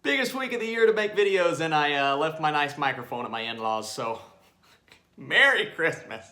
Biggest week of the year to make videos, and I left my nice microphone at my in-laws, so Merry Christmas.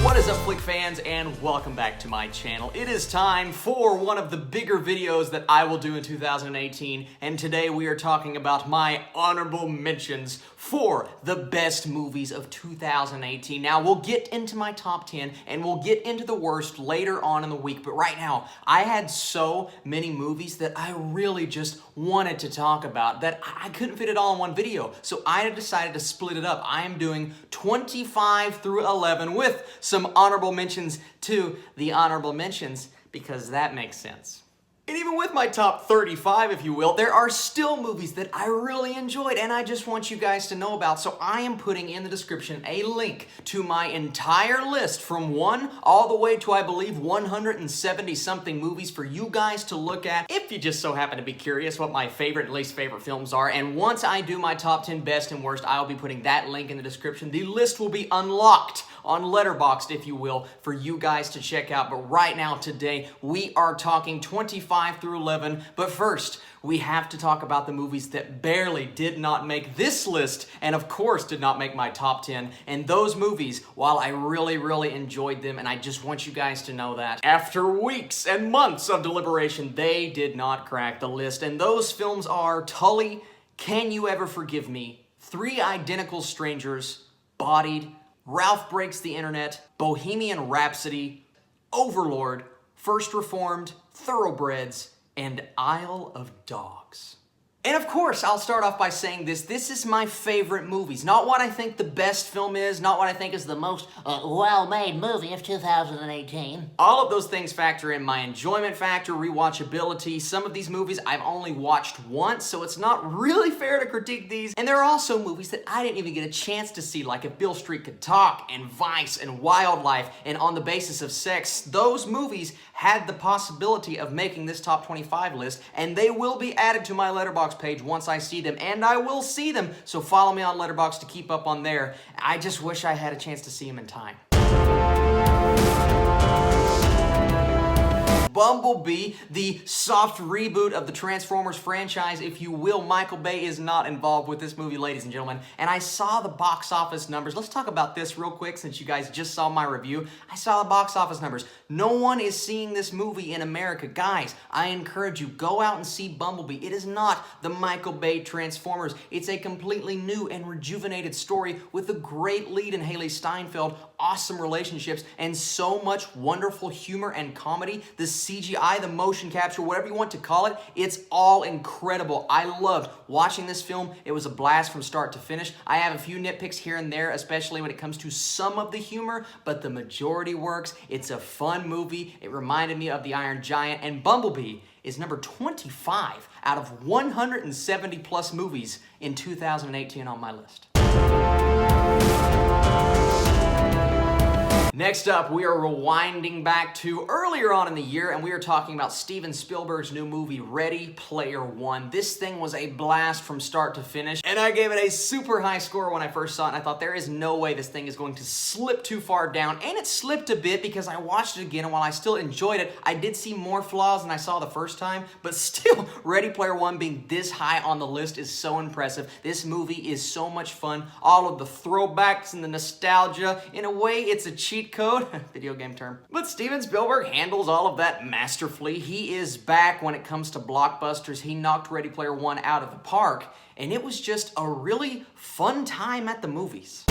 What is up, Flick fans, and welcome back to my channel. It is time for one of the bigger videos that I will do in 2018, and today we are talking about my honorable mentions for the best movies of 2018. Now, we'll get into my top 10, and we'll get into the worst later on in the week, but right now, I had so many movies that I really just wanted to talk about that I couldn't fit it all in one video, so I decided to split it up. I am doing 25 through 11 with some honorable mentions to the honorable mentions, because that makes sense. And even with my top 35, if you will, there are still movies that I really enjoyed and I just want you guys to know about. So I am putting in the description a link to my entire list from 1 all the way to, I believe, 170 something movies for you guys to look at if you just so happen to be curious what my favorite and least favorite films are. And once I do my top 10 best and worst, I'll be putting that link in the description. The list will be unlocked on Letterboxd, if you will, for you guys to check out. But right now, today, we are talking 25 through 11. But first, we have to talk about the movies that barely did not make this list, and of course did not make my top 10. And those movies, while I really enjoyed them, and I just want you guys to know that, after weeks and months of deliberation, they did not crack the list. And those films are Tully, Can You Ever Forgive Me, Three Identical Strangers, Bodied, Ralph Breaks the Internet, Bohemian Rhapsody, Overlord, First Reformed, Thoroughbreds, and Isle of Dogs. And of course, I'll start off by saying this is my favorite movies. Not what I think the best film is, not what I think is the most well-made movie of 2018. All of those things factor in my enjoyment factor, rewatchability. Some of these movies I've only watched once, so it's not really fair to critique these. And there are also movies that I didn't even get a chance to see, like If Beale Street Could Talk, and Vice, and Wildlife, and On the Basis of Sex. Those movies had the possibility of making this top 25 list, and they will be added to my Letterboxd page once I see them, and I will see them, so follow me on Letterboxd to keep up on there. I just wish I had a chance to see them in time. Bumblebee, the soft reboot of the Transformers franchise, if you will. Michael Bay is not involved with this movie, ladies and gentlemen. And I saw the box office numbers. Let's talk about this real quick since you guys just saw my review. I saw the box office numbers. No one is seeing this movie in America. Guys, I encourage you, go out and see Bumblebee. It is not the Michael Bay Transformers. It's a completely new and rejuvenated story with a great lead in Haley Steinfeld, awesome relationships, and so much wonderful humor and comedy. The CGI, the motion capture, whatever you want to call it, it's all incredible. I loved watching this film. It was a blast from start to finish. I have a few nitpicks here and there, especially when it comes to some of the humor, but the majority works. It's a fun movie. It reminded me of The Iron Giant, and Bumblebee is number 25 out of 170 plus movies in 2018 on my list. Next up, we are rewinding back to earlier on in the year, and we are talking about Steven Spielberg's new movie, Ready Player One. This thing was a blast from start to finish, and I gave it a super high score when I first saw it, and I thought there is no way this thing is going to slip too far down, and it slipped a bit because I watched it again, and while I still enjoyed it, I did see more flaws than I saw the first time, but still, Ready Player One being this high on the list is so impressive. This movie is so much fun. All of the throwbacks and the nostalgia. In a way, it's a cheat code, video game term. But Steven Spielberg handles all of that masterfully. He is back when it comes to blockbusters. He knocked Ready Player One out of the park, and it was just a really fun time at the movies.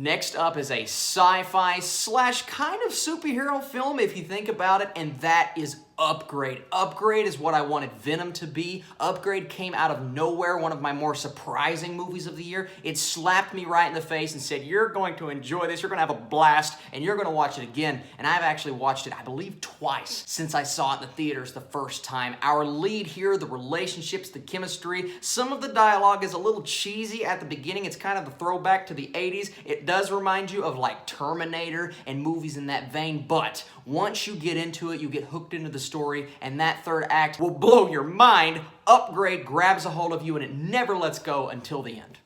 Next up is a sci-fi slash kind of superhero film, if you think about it, and that is Upgrade. Upgrade is what I wanted Venom to be. Upgrade came out of nowhere, one of my more surprising movies of the year. It slapped me right in the face and said, you're going to enjoy this, you're going to have a blast, and you're going to watch it again. And I've actually watched it, I believe, twice since I saw it in the theaters the first time. Our lead here, the relationships, the chemistry, some of the dialogue is a little cheesy at the beginning. It's kind of a throwback to the 80s. It does remind you of like Terminator and movies in that vein, but once you get into it, you get hooked into the story, and that third act will blow your mind. Upgrade grabs a hold of you, and it never lets go until the end.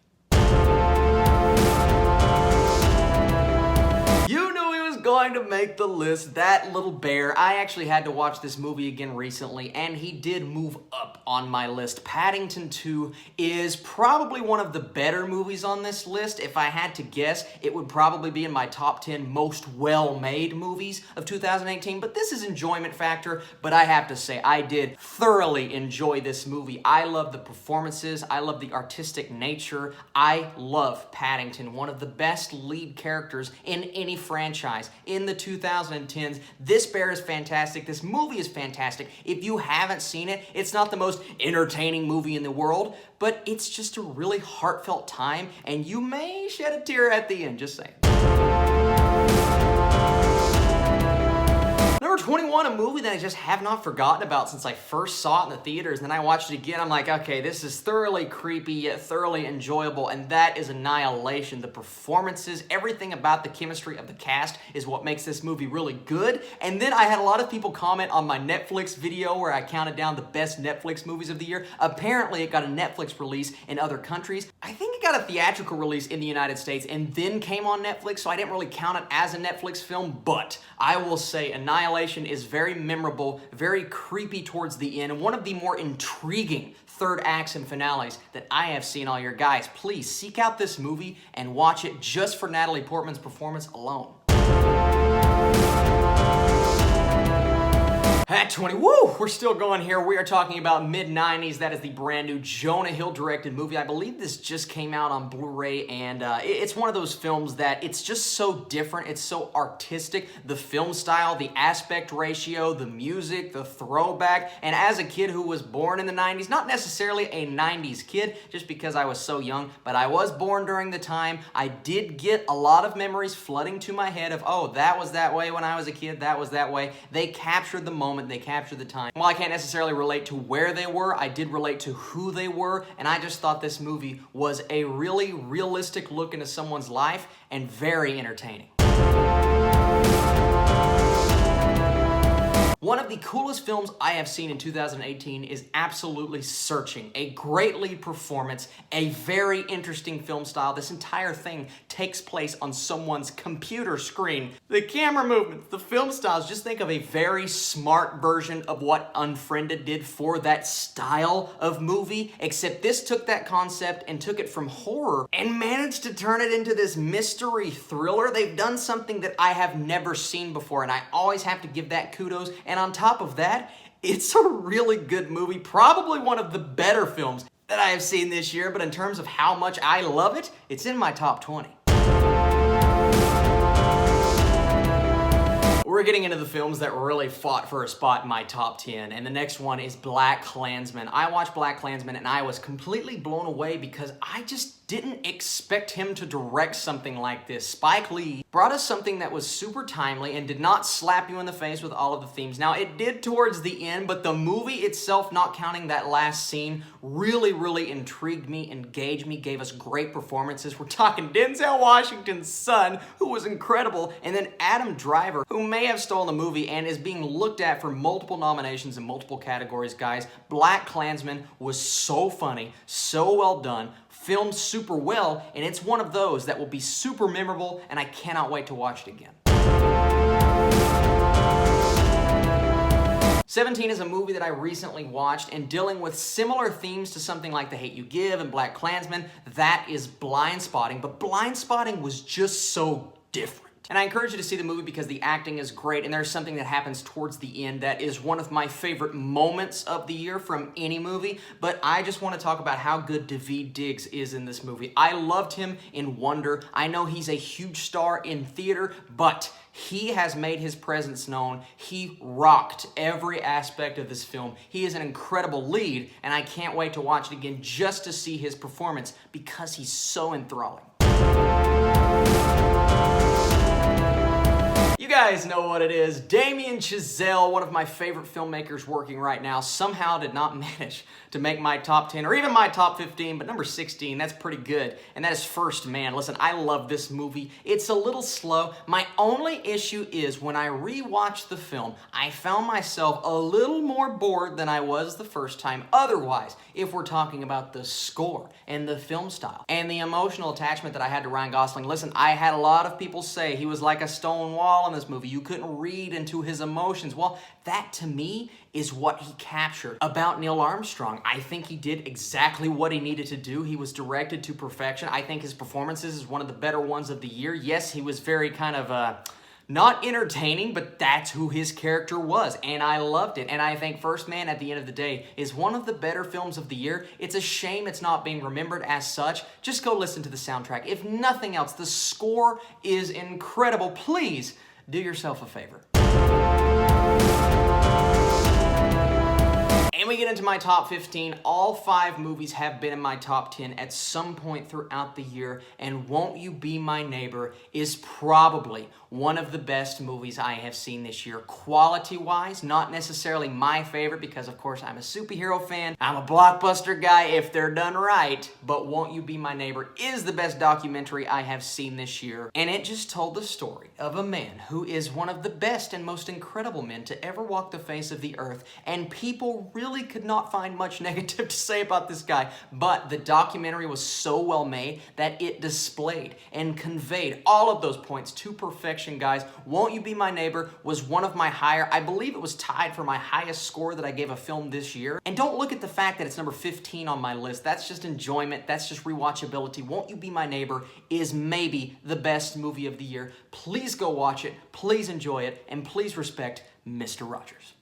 going to make the list. That little bear. I actually had to watch this movie again recently, and he did move up on my list. Paddington 2 is probably one of the better movies on this list. If I had to guess, it would probably be in my top 10 most well-made movies of 2018, but this is enjoyment factor. But I have to say, I did thoroughly enjoy this movie. I love the performances. I love the artistic nature. I love Paddington, one of the best lead characters in any franchise in the 2010s. This bear is fantastic. This movie is fantastic. If you haven't seen it, it's not the most entertaining movie in the world, but it's just a really heartfelt time, and you may shed a tear at the end, just saying. Number 21, a movie that I just have not forgotten about since I first saw it in the theaters, and then I watched it again. I'm like, okay, this is thoroughly creepy yet thoroughly enjoyable, and that is Annihilation. The performances, everything about the chemistry of the cast is what makes this movie really good. And then I had a lot of people comment on my Netflix video where I counted down the best Netflix movies of the year. Apparently, it got a Netflix release in other countries. I think it got a theatrical release in the United States and then came on Netflix, so I didn't really count it as a Netflix film, but I will say Annihilation is very memorable, very creepy towards the end, and one of the more intriguing third acts and finales that I have seen all year. Guys, please seek out this movie and watch it just for Natalie Portman's performance alone. At 20, woo, we're still going here. We are talking about mid-90s. That is the brand new Jonah Hill directed movie. I believe this just came out on Blu-ray, and it's one of those films that it's just so different. It's so artistic. The film style, the aspect ratio, the music, the throwback. And as a kid who was born in the 90s, not necessarily a 90s kid, just because I was so young, but I was born during the time, I did get a lot of memories flooding to my head of, oh, that was that way when I was a kid, that was that way. They captured the moment. They captured the time. While I can't necessarily relate to where they were, I did relate to who they were, and I just thought this movie was a really realistic look into someone's life and very entertaining. One of the coolest films I have seen in 2018 is absolutely Searching. A great lead performance, a very interesting film style. This entire thing takes place on someone's computer screen. The camera movements, the film styles, just think of a very smart version of what Unfriended did for that style of movie, except this took that concept and took it from horror and managed to turn it into this mystery thriller. They've done something that I have never seen before, and I always have to give that kudos. And on top of that, it's a really good movie, probably one of the better films that I have seen this year, but in terms of how much I love it, it's in my top 20. We're getting into the films that really fought for a spot in my top 10, and the next one is BlacKkKlansman. I watched BlacKkKlansman and I was completely blown away because I just didn't expect him to direct something like this. Spike Lee brought us something that was super timely and did not slap you in the face with all of the themes. Now, it did towards the end, but the movie itself, not counting that last scene, really intrigued me, engaged me, gave us great performances. We're talking Denzel Washington's son, who was incredible, and then Adam Driver, who may have stolen the movie and is being looked at for multiple nominations in multiple categories, guys. BlacKkKlansman was so funny, so well done, filmed super well, and it's one of those that will be super memorable, and I cannot wait to watch it again. 17 is a movie that I recently watched, and dealing with similar themes to something like The Hate U Give and BlacKkKlansman, that is BlindSpotting, but BlindSpotting was just so different. And I encourage you to see the movie because the acting is great, and there's something that happens towards the end that is one of my favorite moments of the year from any movie. But I just want to talk about how good Daveed Diggs is in this movie. I loved him in Wonder. I know he's a huge star in theater, but he has made his presence known. He rocked every aspect of this film. He is an incredible lead, and I can't wait to watch it again just to see his performance because he's so enthralling. You guys know what it is. Damien Chazelle, one of my favorite filmmakers working right now, somehow did not manage to make my top 10 or even my top 15, but number 16, that's pretty good. And that is First Man. Listen, I love this movie. It's a little slow. My only issue is when I rewatched the film, I found myself a little more bored than I was the first time. Otherwise, if we're talking about the score and the film style and the emotional attachment that I had to Ryan Gosling, listen, I had a lot of people say he was like a stone wall in the this movie. You couldn't read into his emotions. Well, that to me is what he captured about Neil Armstrong. I think he did exactly what he needed to do. He was directed to perfection. I think his performances is one of the better ones of the year. Yes, he was very kind of not entertaining, but that's who his character was, and I loved it. And I think First Man, at the end of the day, is one of the better films of the year. It's a shame it's not being remembered as such. Just go listen to the soundtrack. If nothing else, the score is incredible. Please do yourself a favor. And we get into my top 15. All 5 movies have been in my top 10 at some point throughout the year, and Won't You Be My Neighbor is probably one of the best movies I have seen this year. Quality-wise, not necessarily my favorite because, of course, I'm a superhero fan. I'm a blockbuster guy if they're done right, but Won't You Be My Neighbor is the best documentary I have seen this year, and it just told the story of a man who is one of the best and most incredible men to ever walk the face of the earth, and people really could not find much negative to say about this guy, but the documentary was so well made that it displayed and conveyed all of those points to perfection, guys. Won't You Be My Neighbor was one of my higher, I believe it was tied for my highest score that I gave a film this year. And don't look at the fact that it's number 15 on my list. That's just enjoyment. That's just rewatchability. Won't You Be My Neighbor is maybe the best movie of the year. Please go watch it. Please enjoy it. And please respect Mr. Rogers.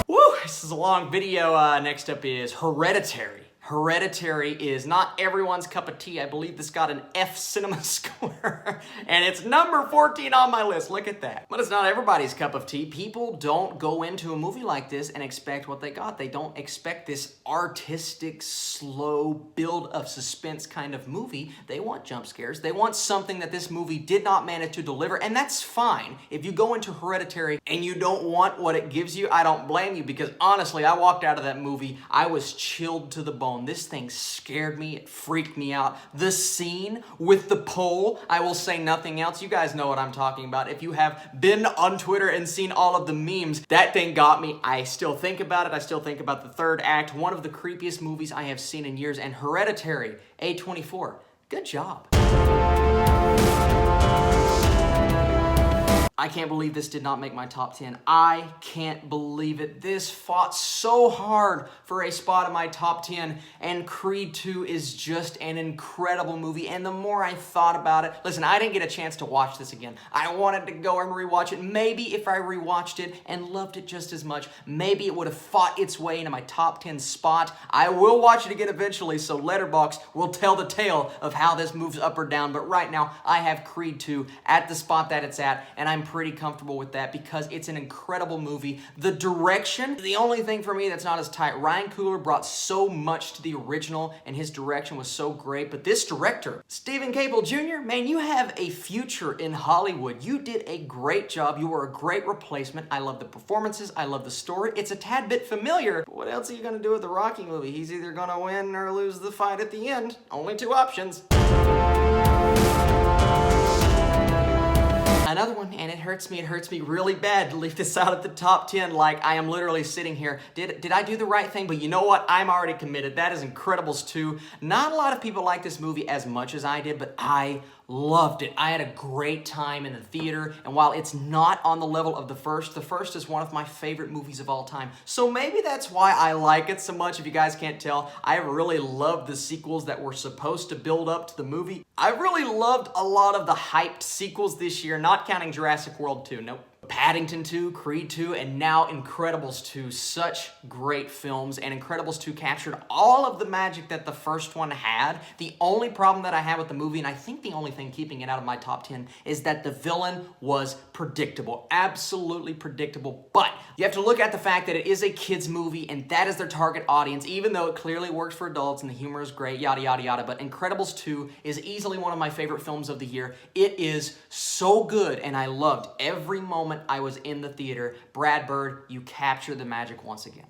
Woo! This is a long video. Next up is Hereditary. Hereditary is not everyone's cup of tea. I believe this got an F cinema score, and it's number 14 on my list. Look at that. But it's not everybody's cup of tea. People don't go into a movie like this and expect what they got. They don't expect this artistic, slow build of suspense kind of movie. They want jump scares. They want something that this movie did not manage to deliver, and that's fine. If you go into Hereditary and you don't want what it gives you, I don't blame you, because honestly, I walked out of that movie, I was chilled to the bone. This thing scared me. It freaked me out. The scene with the pole, I will say nothing else. You guys know what I'm talking about. If you have been on Twitter and seen all of the memes, that thing got me. I still think about it. I still think about the third act. One of the creepiest movies I have seen in years. And Hereditary, A24, good job. I can't believe this did not make my top 10. I can't believe it. This fought so hard for a spot in my top 10, and Creed 2 is just an incredible movie, and the more I thought about it, listen, I didn't get a chance to watch this again. I wanted to go and rewatch it. Maybe if I rewatched it and loved it just as much, maybe it would have fought its way into my top 10 spot. I will watch it again eventually, so Letterboxd will tell the tale of how this moves up or down, but right now, I have Creed 2 at the spot that it's at, and I'm pretty comfortable with that because it's an incredible movie. The direction, the only thing for me that's not as tight. Ryan Coogler brought so much to the original, and his direction was so great, but this director, Stephen Cable Jr., man, you have a future in Hollywood. You did a great job. You were a great replacement. I love the performances. I love the story. It's a tad bit familiar. What else are you going to do with the Rocky movie? He's either going to win or lose the fight at the end. Only 2 options. Another one, and it hurts me really bad to leave this out at the top 10. Like, I am literally sitting here. Did I do the right thing? But you know what? I'm already committed. That is Incredibles 2. Not a lot of people like this movie as much as I did, but I loved it. I had a great time in the theater, and while it's not on the level of the first is one of my favorite movies of all time. So maybe that's why I like it so much. If you guys can't tell, I really loved the sequels that were supposed to build up to the movie. I really loved a lot of the hyped sequels this year, not counting Jurassic World 2. Nope. Paddington 2, Creed 2, and now Incredibles 2. Such great films, and Incredibles 2 captured all of the magic that the first one had. The only problem that I had with the movie, and I think the only thing keeping it out of my top 10, is that the villain was predictable. Absolutely predictable. But you have to look at the fact that it is a kids movie, and that is their target audience, even though it clearly works for adults and the humor is great, yada, yada, yada. But Incredibles 2 is easily one of my favorite films of the year. It is so good, and I loved every moment I was in the theater. Brad Bird, you capture the magic once again.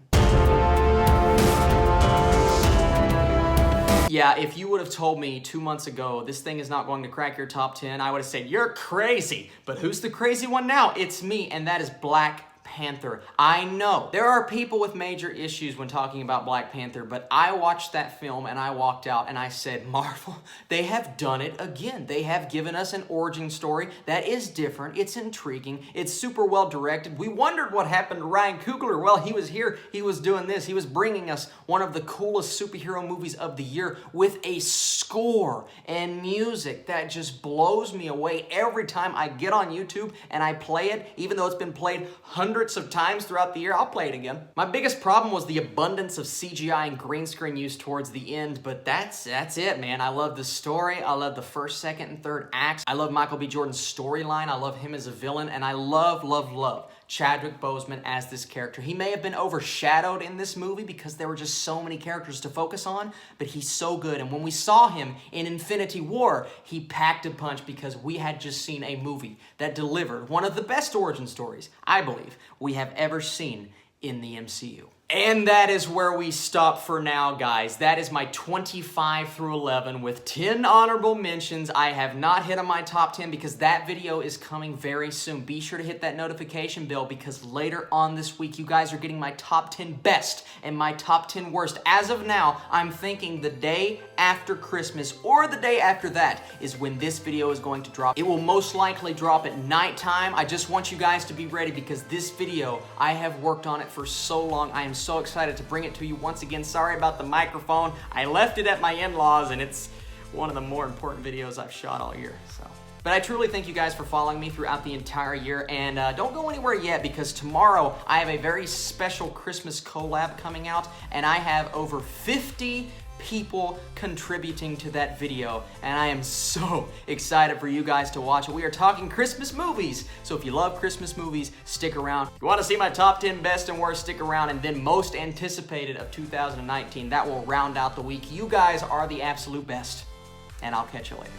Yeah, if you would have told me 2 months ago this thing is not going to crack your top 10, I would have said, you're crazy. But who's the crazy one now? It's me, and that is Black Panther. I know there are people with major issues when talking about Black Panther, but I watched that film and I walked out and I said, Marvel, they have done it again. They have given us an origin story that is different. It's intriguing. It's super well directed. We wondered what happened to Ryan Coogler. Well, he was here. He was doing this. He was bringing us one of the coolest superhero movies of the year with a score and music that just blows me away every time I get on YouTube and I play it, even though it's been played hundreds of times throughout the year. I'll play it again. My biggest problem was the abundance of CGI and green screen use towards the end, but that's it, man. I love the story. I love the first, second, and third acts. I love Michael B. Jordan's storyline. I love him as a villain, and I love Chadwick Boseman as this character. He may have been overshadowed in this movie because there were just so many characters to focus on, but he's so good. And when we saw him in Infinity War, he packed a punch because we had just seen a movie that delivered one of the best origin stories, I believe, we have ever seen in the MCU. And that is where we stop for now, guys. That is my 25 through 11 with 10 honorable mentions. I have not hit on my top 10 because that video is coming very soon. Be sure to hit that notification bell because later on this week, you guys are getting my top 10 best and my top 10 worst. As of now, I'm thinking the day after Christmas or the day after that is when this video is going to drop. It will most likely drop at nighttime. I just want you guys to be ready because this video, I have worked on it for so long. I am so excited to bring it to you once again. Sorry about the microphone. I left it at my in-laws and it's one of the more important videos I've shot all year. But I truly thank you guys for following me throughout the entire year, and don't go anywhere yet because tomorrow I have a very special Christmas collab coming out and I have over 50 people contributing to that video, and I am so excited for you guys to watch it. We are talking Christmas movies, so if you love Christmas movies, stick around. If you want to see my top 10 best and worst, stick around, and then most anticipated of 2019, that will round out the week. You guys are the absolute best, and I'll catch you later.